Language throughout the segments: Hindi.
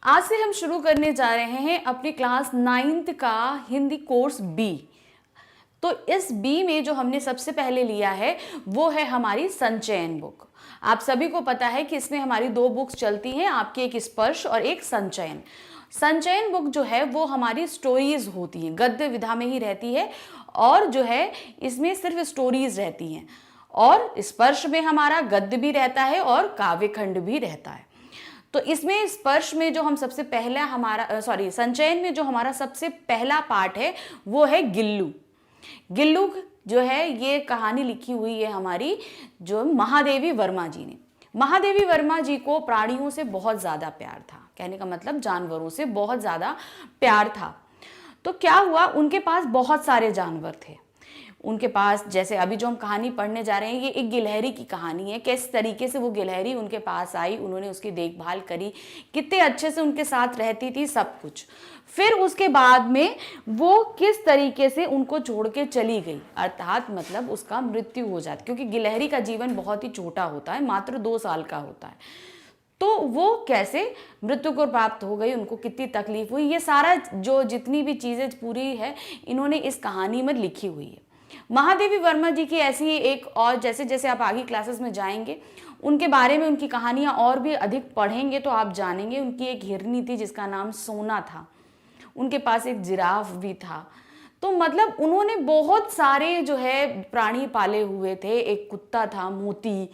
आज से हम शुरू करने जा रहे हैं अपनी क्लास 9th का हिंदी कोर्स बी। तो इस बी में जो हमने सबसे पहले लिया है वो है हमारी संचयन बुक। आप सभी को पता है कि इसमें हमारी दो बुक्स चलती हैं, आपकी एक स्पर्श और एक संचयन। संचयन बुक जो है वो हमारी स्टोरीज होती हैं, गद्य विधा में ही रहती है और जो है इसमें सिर्फ स्टोरीज रहती हैं। और स्पर्श में हमारा गद्य भी रहता है और काव्य खंड भी रहता है। तो इसमें स्पर्श में जो हम सबसे पहला संचयन में जो हमारा सबसे पहला पार्ट है वो है गिल्लू। गिल्लू जो है ये कहानी लिखी हुई है हमारी जो महादेवी वर्मा जी ने। महादेवी वर्मा जी को प्राणियों से बहुत ज़्यादा प्यार था, कहने का मतलब जानवरों से बहुत ज़्यादा प्यार था। तो क्या हुआ, उनके पास बहुत सारे जानवर थे। उनके पास जैसे अभी जो हम कहानी पढ़ने जा रहे हैं ये एक गिलहरी की कहानी है। किस तरीके से वो गिलहरी उनके पास आई, उन्होंने उसकी देखभाल करी, कितने अच्छे से उनके साथ रहती थी, सब कुछ। फिर उसके बाद में वो किस तरीके से उनको छोड़ के चली गई, अर्थात मतलब उसका मृत्यु हो जाती, क्योंकि गिलहरी का जीवन बहुत ही छोटा होता है, मात्र 2 साल का होता है। तो वो कैसे मृत्यु को प्राप्त हो गई, उनको कितनी तकलीफ हुई, ये सारा जो जितनी भी चीज़ें पूरी है इन्होंने इस कहानी में लिखी हुई है। महादेवी वर्मा जी की ऐसी ही एक और, जैसे जैसे आप आगे क्लासेस में जाएंगे उनके बारे में, उनकी कहानियाँ और भी अधिक पढ़ेंगे तो आप जानेंगे। उनकी एक हिरनी थी जिसका नाम सोना था, उनके पास एक जिराफ भी था। तो मतलब उन्होंने बहुत सारे जो है प्राणी पाले हुए थे, एक कुत्ता था मोती।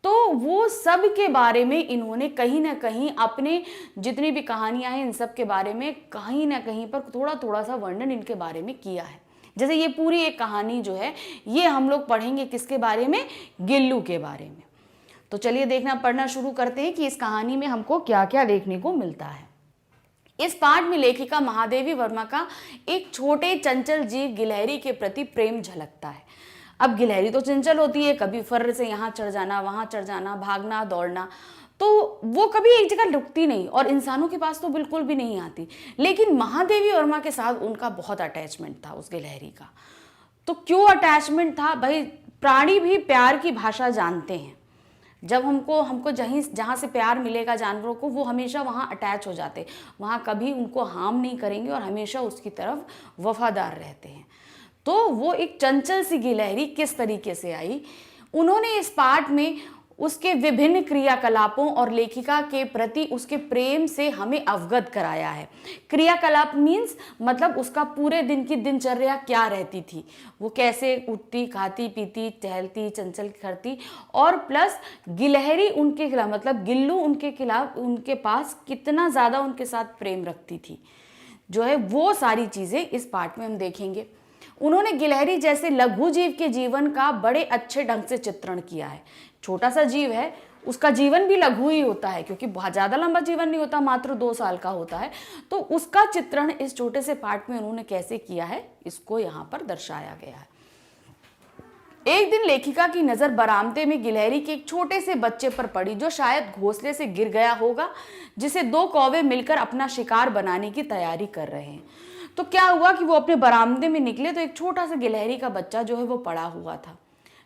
तो वो सब के बारे में इन्होंने कहीं ना कहीं अपने जितनी भी कहानियां हैं इन सब के बारे में कहीं ना कहीं पर थोड़ा थोड़ा सा वर्णन इनके बारे में किया है। जैसे ये पूरी एक कहानी जो है ये हम लोग पढ़ेंगे किसके बारे में, गिल्लू के बारे में। तो चलिए देखना पढ़ना शुरू करते हैं कि इस कहानी में हमको क्या क्या देखने को मिलता है। इस पाठ में लेखिका महादेवी वर्मा का एक छोटे चंचल जीव गिलहरी के प्रति प्रेम झलकता है। अब गिलहरी तो चंचल होती है, कभी फर्र से यहाँ चढ़ जाना, वहाँ चढ़ जाना, भागना दौड़ना, तो वो कभी एक जगह रुकती नहीं और इंसानों के पास तो बिल्कुल भी नहीं आती। लेकिन महादेवी वर्मा के साथ उनका बहुत अटैचमेंट था उस गिलहरी का। तो क्यों अटैचमेंट था भाई, प्राणी भी प्यार की भाषा जानते हैं। जब हमको जहाँ से प्यार मिलेगा जानवरों को, वो हमेशा वहाँ अटैच हो जाते, वहाँ कभी उनको हार्म नहीं करेंगे और हमेशा उसकी तरफ वफादार रहते हैं। तो वो एक चंचल सी गिलहरी किस तरीके से आई, उन्होंने इस पाठ में उसके विभिन्न क्रियाकलापों और लेखिका के प्रति उसके प्रेम से हमें अवगत कराया है। क्रियाकलाप मीन्स मतलब उसका पूरे दिन की दिनचर्या क्या रहती थी, वो कैसे उठती, खाती, पीती, टहलती, चंचल करती, और प्लस गिलहरी उनके खिलाफ मतलब गिल्लू उनके खिलाफ उनके पास कितना ज़्यादा उनके साथ प्रेम रखती थी, जो है वो सारी चीज़ें इस पाठ में हम देखेंगे। उन्होंने गिलहरी जैसे लघु जीव के जीवन का बड़े अच्छे ढंग से चित्रण किया है। छोटा सा जीव है, उसका जीवन भी लघु ही होता है क्योंकि बहुत ज़्यादा लंबा जीवन नहीं होता, मात्र 2 साल का होता है। तो उसका चित्रण इस छोटे से पाठ में उन्होंने कैसे किया है इसको यहाँ पर दर्शाया गया है। एक दिन लेखिका की नज़र बरामदे में गिलहरी के एक छोटे से बच्चे पर पड़ी जो शायद घोंसले से गिर गया होगा, जिसे 2 कौवे मिलकर अपना शिकार बनाने की तैयारी कर रहे हैं। तो क्या हुआ कि वो अपने बरामदे में निकले तो एक छोटा सा गिलहरी का बच्चा जो है वो पड़ा हुआ था,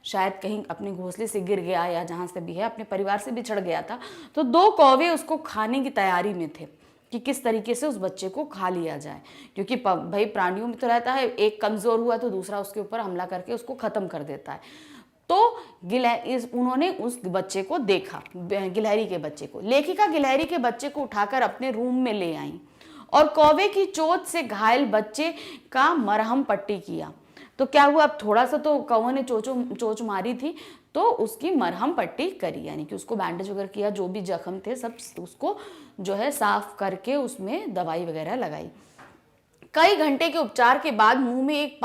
शायद कहीं अपने घोंसले से गिर गया या जहाँ से भी है अपने परिवार से बिछड़ गया था। तो 2 कौवे उसको खाने की तैयारी में थे कि किस तरीके से उस बच्चे को खा लिया जाए, क्योंकि भाई प्राणियों में तो रहता है एक कमज़ोर हुआ तो दूसरा उसके ऊपर हमला करके उसको ख़त्म कर देता है। तो उन्होंने उस बच्चे को देखा, गिलहरी के बच्चे को। लेखिका गिलहरी के बच्चे को उठाकर अपने रूम में ले आई और कौवे की चोट से घायल बच्चे का मरहम पट्टी किया। तो क्या हुआ, अब थोड़ा सा तो कौवे ने चोच मारी थी तो उसकी मरहम पट्टी करी, यानी कि उसको बैंडेज वगैरह किया, जो भी जख्म थे सब उसको जो है साफ करके उसमें दवाई वगैरह लगाई। कई घंटे के उपचार के बाद मुंह में एक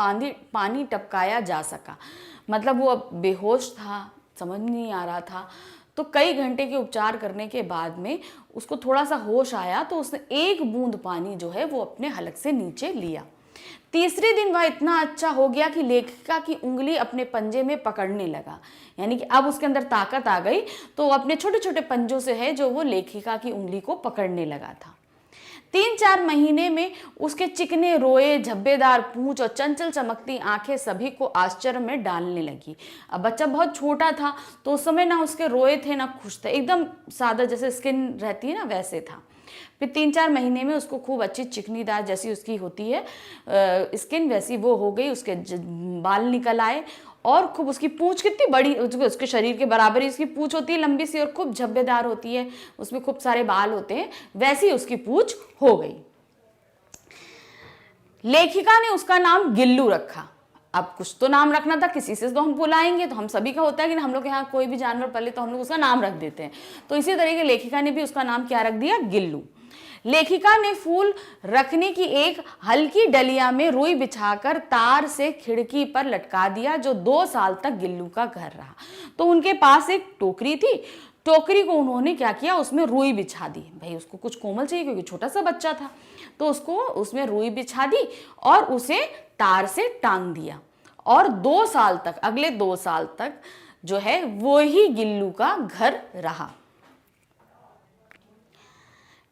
पानी टपकाया जा सका, मतलब वो अब बेहोश था, समझ नहीं आ रहा था। तो कई घंटे के उपचार करने के बाद में उसको थोड़ा सा होश आया तो उसने एक बूंद पानी जो है वो अपने हलक से नीचे लिया। तीसरे दिन वह इतना अच्छा हो गया कि लेखिका की उंगली अपने पंजे में पकड़ने लगा, यानी कि अब उसके अंदर ताकत आ गई तो अपने छोटे छोटे पंजों से है जो वो लेखिका की उंगली को पकड़ने लगा था। 3-4 महीने में उसके चिकने रोए, झब्बेदार पूंछ और चंचल चमकती आंखें सभी को आश्चर्य में डालने लगी। अब बच्चा बहुत छोटा था तो उस समय ना उसके रोए थे ना खुश थे, एकदम सादा जैसे स्किन रहती है ना वैसे था। फिर 3-4 महीने में उसको खूब अच्छी चिकनीदार जैसी उसकी होती है स्किन वैसी वो हो गई, उसके बाल निकल आए और खूब उसकी पूंछ कितनी बड़ी, उसके शरीर के बराबर ही उसकी पूंछ होती है, लंबी सी और खूब झब्बेदार होती है, उसमें खूब सारे बाल होते हैं, वैसी उसकी पूंछ हो गई। लेखिका ने उसका नाम गिल्लू रखा। अब कुछ तो नाम रखना था, किसी से तो हम बुलाएंगे, तो हम सभी का होता है कि हम लोग यहाँ कोई भी जानवर पले तो हम लोग उसका नाम रख देते हैं। तो इसी तरीके लेखिका ने भी उसका नाम क्या रख दिया, गिल्लू। लेखिका ने फूल रखने की एक हल्की डलिया में रुई बिछाकर तार से खिड़की पर लटका दिया, जो 2 साल तक गिल्लू का घर रहा। तो उनके पास एक टोकरी थी, टोकरी को उन्होंने क्या किया, उसमें रुई बिछा दी। भाई उसको कुछ कोमल चाहिए क्योंकि छोटा सा बच्चा था, तो उसको उसमें रुई बिछा दी और उसे तार से टांग दिया। और 2 साल तक, अगले 2 साल तक जो है वो ही गिल्लू का घर रहा।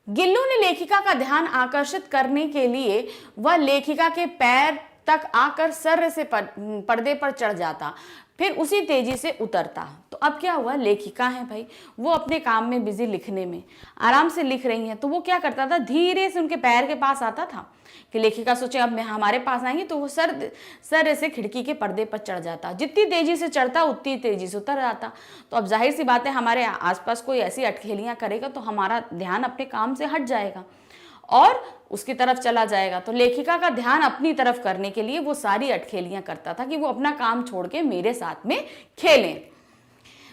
गिल्लू ने लेखिका का ध्यान आकर्षित करने के लिए वह लेखिका के पैर तक आकर सर्र से पर्दे पर चढ़ जाता, फिर उसी तेजी से उतरता। तो अब क्या हुआ, लेखिका है भाई, वो अपने काम में बिजी, लिखने में आराम से लिख रही हैं, तो वो क्या करता था, धीरे से उनके पैर के पास आता था कि लेखिका सोचे अब मैं हमारे पास आएंगी, तो वो सर से खिड़की के पर्दे पर चढ़ जाता। जितनी तेजी से चढ़ता उतनी तेजी से उतर जाता। तो अब जाहिर सी बात है, हमारे आसपास कोई ऐसी अटखेलियां करेगा तो हमारा ध्यान अपने काम से हट जाएगा और उसकी तरफ चला जाएगा। तो लेखिका का ध्यान अपनी तरफ करने के लिए वो सारी अटखेलियां करता था कि वो अपना काम छोड़ के मेरे साथ में खेलें।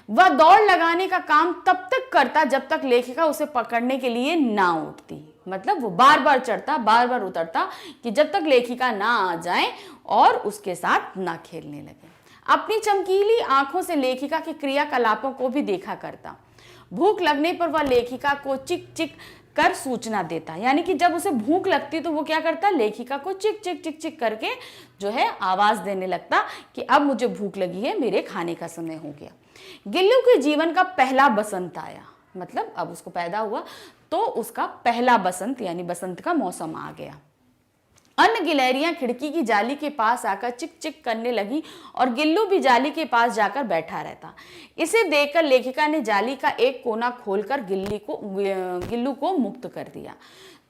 वह दौड़ लगाने का काम तब तक करता जब तक लेखिका उसे पकड़ने के लिए ना उठती। मतलब वो बार बार चढ़ता, बार बार उतरता कि जब तक लेखिका ना आ जाए और उसके साथ ना खेलने लगे। अपनी चमकीली आंखों से लेखिका के क्रियाकलापों को भी देखा करता। भूख लगने पर वह लेखिका को चिक चिक कर सूचना देता, यानी कि जब उसे भूख लगती तो वो क्या करता, लेखिका को चिक चिक चिक चिक करके जो है आवाज देने लगता कि अब मुझे भूख लगी है, मेरे खाने का समय हो गया। गिल्लू के जीवन का पहला बसंत आया, मतलब अब उसको पैदा हुआ तो उसका पहला बसंत यानी बसंत का मौसम आ गया। अन्य गिलहरियां खिड़की की जाली के पास आकर चिक चिक करने लगी और गिल्लू भी जाली के पास जाकर बैठा रहता। इसे देखकर लेखिका ने जाली का एक कोना खोलकर गिल्लू को मुक्त कर दिया।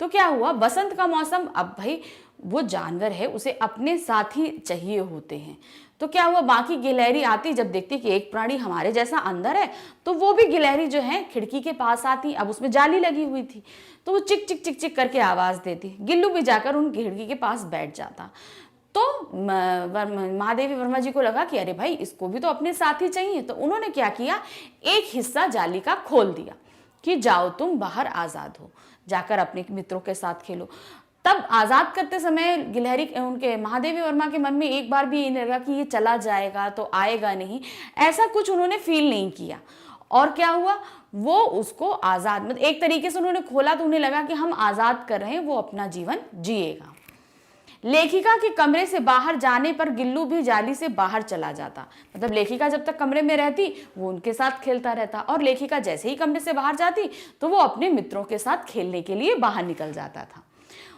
तो क्या हुआ, बसंत का मौसम, अब भाई वो जानवर है, उसे अपने साथी चाहिए होते हैं। तो क्या हुआ, बाकी गिलहरी आती, जब देखती कि एक प्राणी हमारे जैसा अंदर है, तो वो भी गिलहरी जो है खिड़की के पास आती। अब उसमें जाली लगी हुई थी तो वो चिक चिक चिक चिक करके आवाज देती। गिल्लू भी जाकर उन खिड़की के पास बैठ जाता। तो महादेवी वर्मा जी को लगा कि अरे भाई इसको भी तो अपने साथी चाहिए। तो उन्होंने क्या किया, एक हिस्सा जाली का खोल दिया कि जाओ तुम बाहर आजाद हो, जाकर अपने मित्रों के साथ खेलो। तब आज़ाद करते समय गिलहरी उनके महादेवी वर्मा के मन में एक बार भी ये नहीं लगा कि ये चला जाएगा तो आएगा नहीं, ऐसा कुछ उन्होंने फील नहीं किया। और क्या हुआ, वो उसको आज़ाद, मतलब एक तरीके से उन्होंने खोला तो उन्हें लगा कि हम आज़ाद कर रहे हैं, वो अपना जीवन जिएगा। लेखिका के कमरे से बाहर जाने पर गिल्लू भी जाली से बाहर चला जाता। मतलब लेखिका जब तक कमरे में रहती वो उनके साथ खेलता रहता और लेखिका जैसे ही कमरे से बाहर जाती तो वो अपने मित्रों के साथ खेलने के लिए बाहर निकल जाता था।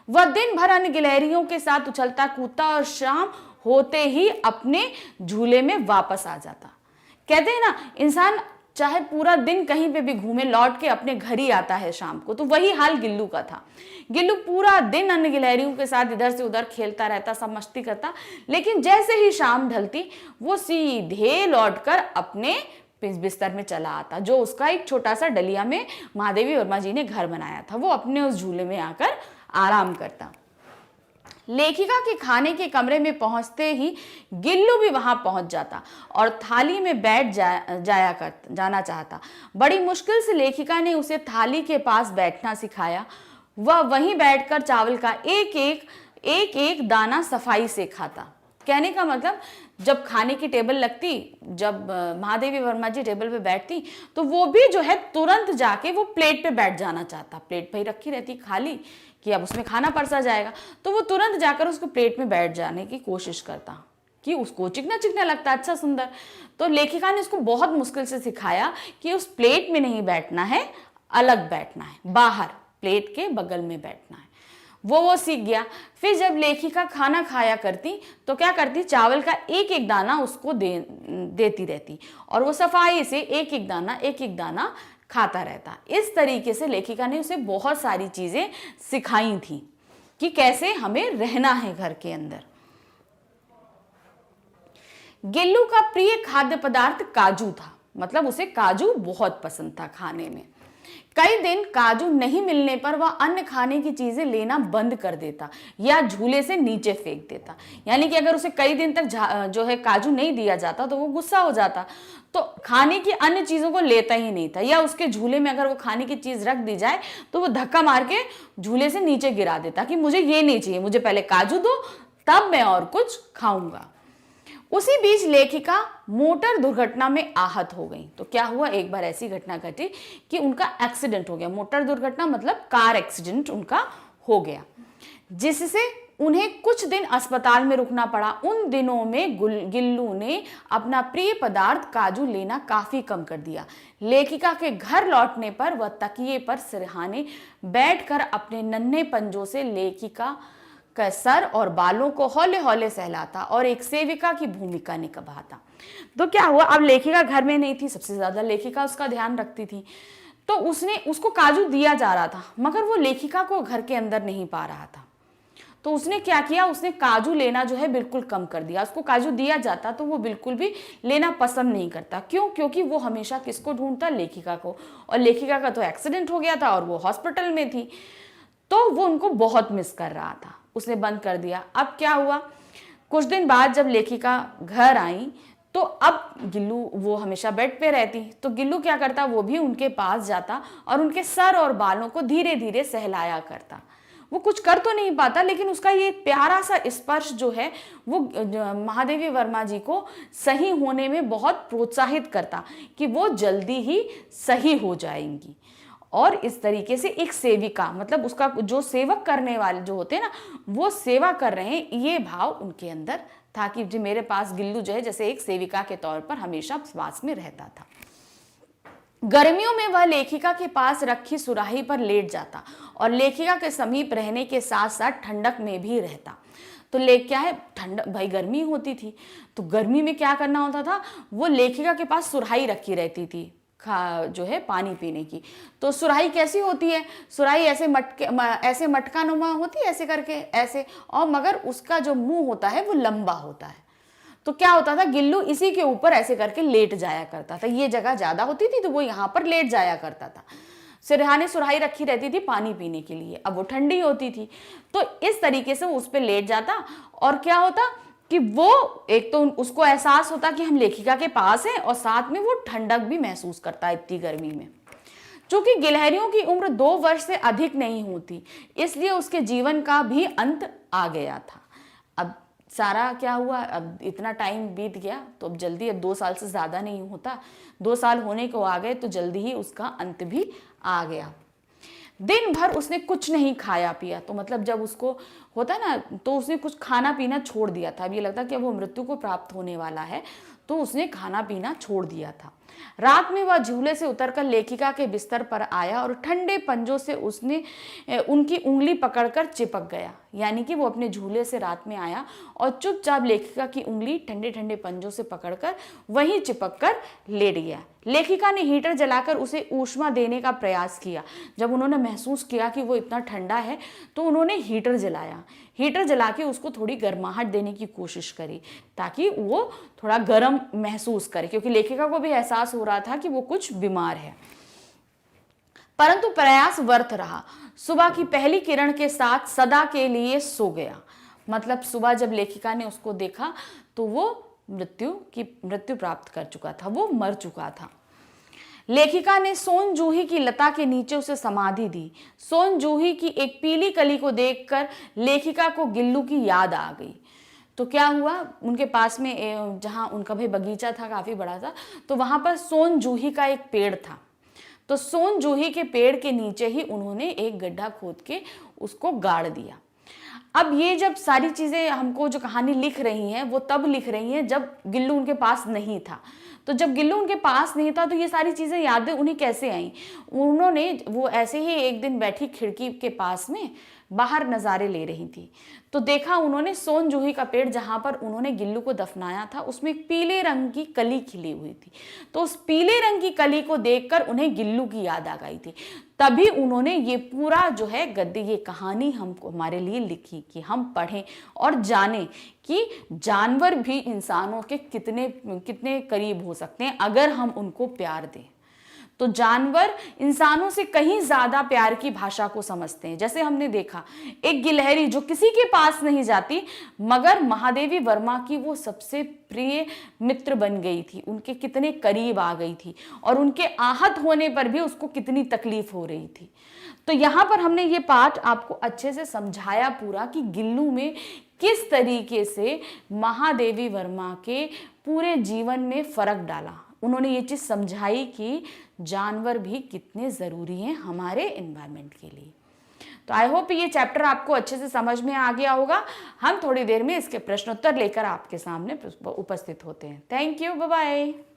वह दिन भर अन्य गिलहरियों के साथ उछलता कूदता और शाम होते ही अपने झूले में वापस आ जाता। कहते हैं ना, इंसान चाहे पूरा दिन कहीं पे भी घूमे, लौट के अपने घर ही आता है शाम को। तो वही हाल गिल्लू का था। गिल्लू पूरा दिन अन्य गिलहरियों के साथ इधर से उधर खेलता रहता, सब मस्ती करता, लेकिन जैसे ही शाम ढलती वो सीधे लौटकर अपने बिस्तर में चला आता, जो उसका एक छोटा सा डलिया में महादेवी वर्मा जी ने घर बनाया था। वो अपने उस झूले में आकर आराम करता। लेखिका के खाने के कमरे में पहुंचते ही गिल्लू भी वहां पहुंच जाता और थाली में बैठ जाना चाहता। बड़ी मुश्किल से लेखिका ने उसे थाली के पास बैठना सिखाया। वह वहीं बैठकर चावल का एक दाना सफाई से खाता। कहने का मतलब, जब खाने की टेबल लगती, जब महादेवी वर्मा जी टेबल पे बैठती तो वो भी जो है तुरंत जाके वो प्लेट पे बैठ जाना चाहता। प्लेट पे ही रखी रहती खाली कि अब उसमें खाना परसा जाएगा, तो वो तुरंत जाकर उसको प्लेट में बैठ जाने की कोशिश करता कि उसको चिकना चिकना लगता, अच्छा सुंदर। तो लेखिका ने उसको बहुत मुश्किल से सिखाया कि उस प्लेट में नहीं बैठना है, अलग बैठना है, बाहर प्लेट के बगल में बैठना है। वो सीख गया। फिर जब लेखिका खाना खाया करती तो क्या करती, चावल का एक दाना उसको देती रहती और वो सफाई से एक एक दाना खाता रहता। इस तरीके से लेखिका ने उसे बहुत सारी चीजें सिखाई थी कि कैसे हमें रहना है घर के अंदर। गिल्लू का प्रिय खाद्य पदार्थ काजू था, मतलब उसे काजू बहुत पसंद था खाने में। कई दिन काजू नहीं मिलने पर वह अन्य खाने की चीजें लेना बंद कर देता या झूले से नीचे फेंक देता। यानी कि अगर उसे कई दिन तक जो है काजू नहीं दिया जाता तो वो गुस्सा हो जाता, तो खाने की अन्य चीजों को लेता ही नहीं था, या उसके झूले में अगर वो खाने की चीज रख दी जाए तो वो धक्का मार के झूले से नीचे गिरा देता कि मुझे ये नहीं चाहिए, मुझे पहले काजू दो तब मैं और कुछ खाऊंगा। उसी बीच लेखिका मोटर दुर्घटना में आहत हो गई। तो क्या हुआ, एक बार ऐसी घटना घटी कि उनका एक्सीडेंट हो गया। मोटर दुर्घटना मतलब कार एक्सीडेंट उनका हो गया, जिससे उन्हें कुछ दिन अस्पताल में रुकना पड़ा। उन दिनों में गिल्लू ने अपना प्रिय पदार्थ काजू लेना काफी कम कर दिया। लेखिका के घर लौटने पर वह तकिए पर सिरहाने बैठकर अपने नन्हे पंजों से लेखिका का सर और बालों को हौले हौले सहलाता और एक सेविका की भूमिका निभाता। तो क्या हुआ, अब लेखिका घर में नहीं थी, सबसे ज्यादा लेखिका उसका ध्यान रखती थी, तो उसको काजू दिया जा रहा था मगर वो लेखिका को घर के अंदर नहीं पा रहा था। तो उसने क्या किया, उसने काजू लेना जो है बिल्कुल कम कर दिया। उसको काजू दिया जाता तो वो बिल्कुल भी लेना पसंद नहीं करता। क्यों? क्योंकि वो हमेशा किसको ढूंढता, लेखिका को, और लेखिका का तो एक्सीडेंट हो गया था और वो हॉस्पिटल में थी, तो वो उनको बहुत मिस कर रहा था। उसने बंद कर दिया। अब क्या हुआ, कुछ दिन बाद जब लेखिका घर आई तो अब गिल्लू, वो हमेशा बेड पे रहती, तो गिल्लू क्या करता, वो भी उनके पास जाता और उनके सर और बालों को धीरे धीरे सहलाया करता। वो कुछ कर तो नहीं पाता, लेकिन उसका ये प्यारा सा स्पर्श जो है वो महादेवी वर्मा जी को सही होने में बहुत प्रोत्साहित करता कि वो जल्दी ही सही हो जाएंगी। और इस तरीके से एक सेविका, मतलब उसका जो सेवक करने वाले जो होते हैं ना, वो सेवा कर रहे हैं, ये भाव उनके अंदर था कि जो मेरे पास गिल्लू जो है जैसे एक सेविका के तौर पर हमेशा पास में रहता था। गर्मियों में वह लेखिका के पास रखी सुराही पर लेट जाता और लेखिका के समीप रहने के साथ साथ ठंडक में भी रहता। तो क्या है, ठंड भाई गर्मी होती थी, तो गर्मी में क्या करना होता था, वो लेखिका के पास सुराही रखी रहती थी जो है पानी पीने की। तो सुराही कैसी होती है, सुराही ऐसे मटका नुमा होती है, ऐसे करके ऐसे, और मगर उसका जो मुंह होता है वो लंबा होता है। तो क्या होता था, गिल्लू इसी के ऊपर ऐसे करके लेट जाया करता था। ये जगह ज्यादा होती थी तो वो यहाँ पर लेट जाया करता था। सिरहाने सुराही रखी रहती थी पानी पीने के लिए, अब वो ठंडी होती थी, तो इस तरीके से वो उस पर लेट जाता। और क्या होता कि वो एक तो उसको एहसास होता कि हम लेखिका के पास हैं, और साथ में वो ठंडक भी महसूस करता है इतनी गर्मी में। चूंकि गिलहरियों की उम्र 2 वर्ष से अधिक नहीं होती, इसलिए उसके जीवन का भी अंत आ गया था। अब सारा क्या हुआ, अब इतना टाइम बीत गया तो अब जल्दी, अब 2 साल से ज्यादा नहीं होता, 2 साल होने को आ गए तो जल्दी ही उसका अंत भी आ गया। दिन भर उसने कुछ नहीं खाया पिया, तो मतलब जब उसको होता है ना, तो उसने कुछ खाना पीना छोड़ दिया था। अब ये लगता कि अब वो मृत्यु को प्राप्त होने वाला है, तो उसने खाना पीना छोड़ दिया था। रात में वह झूले से उतरकर लेखिका के बिस्तर पर आया और ठंडे पंजों से उसने उनकी उंगली पकड़कर चिपक गया। यानी कि वो अपने झूले से रात में आया और चुपचाप लेखिका की उंगली ठंडे ठंडे पंजों से पकड़कर वहीं चिपक कर लेट गया। लेखिका ने हीटर जलाकर उसे ऊष्मा देने का प्रयास किया। जब उन्होंने महसूस किया कि वो इतना ठंडा है तो उन्होंने हीटर जलाया। हीटर जला के उसको थोड़ी गर्माहट देने की कोशिश करी ताकि वो थोड़ा गर्म महसूस करे, क्योंकि लेखिका को भी एहसास हो रहा था कि वो कुछ बीमार है। परंतु प्रयास व्यर्थ रहा। सुबह की पहली किरण के साथ सदा के लिए सो गया। मतलब सुबह जब लेखिका ने उसको देखा तो वो मृत्यु प्राप्त कर चुका था, वो मर चुका था। लेखिका ने सोन जूही की लता के नीचे उसे समाधि दी। सोन जूही की एक पीली कली को देखकर लेखिका को गिल्लू की याद आ गई। तो क्या हुआ, उनके पास में जहाँ उनका भाई बगीचा था काफी बड़ा था, तो वहां पर सोन जूही का एक पेड़ था। तो सोन जूही के पेड़ के नीचे ही उन्होंने एक गड्ढा खोद के उसको गाड़ दिया। अब ये जब सारी चीजें हमको जो कहानी लिख रही हैं वो तब लिख रही हैं जब गिल्लू उनके पास नहीं था। तो जब गिल्लू उनके पास नहीं था तो ये सारी चीजें यादें उन्हें कैसे आई? वो ऐसे ही एक दिन बैठी खिड़की के पास में बाहर नज़ारे ले रही थी, तो देखा उन्होंने सोन जूही का पेड़ जहाँ पर उन्होंने गिल्लू को दफनाया था उसमें एक पीले रंग की कली खिली हुई थी। तो उस पीले रंग की कली को देखकर उन्हें गिल्लू की याद आ गई थी। तभी उन्होंने ये पूरा जो है गद्य, ये कहानी हमको हमारे लिए लिखी कि हम पढ़ें और जानें कि जानवर भी इंसानों के कितने कितने करीब हो सकते हैं अगर हम उनको प्यार दें। तो जानवर इंसानों से कहीं ज्यादा प्यार की भाषा को समझते हैं। जैसे हमने देखा एक गिलहरी जो किसी के पास नहीं जाती, मगर महादेवी वर्मा की वो सबसे प्रिय मित्र बन गई थी, उनके कितने करीब आ गई थी और उनके आहत होने पर भी उसको कितनी तकलीफ हो रही थी। तो यहाँ पर हमने ये पाठ आपको अच्छे से समझाया पूरा कि गिल्लू में किस तरीके से महादेवी वर्मा के पूरे जीवन में फर्क डाला। उन्होंने ये चीज़ समझाई कि जानवर भी कितने ज़रूरी हैं हमारे एनवायरनमेंट के लिए। तो आई होप ये चैप्टर आपको अच्छे से समझ में आ गया होगा। हम थोड़ी देर में इसके प्रश्नोत्तर लेकर आपके सामने उपस्थित होते हैं। Thank you, bye bye.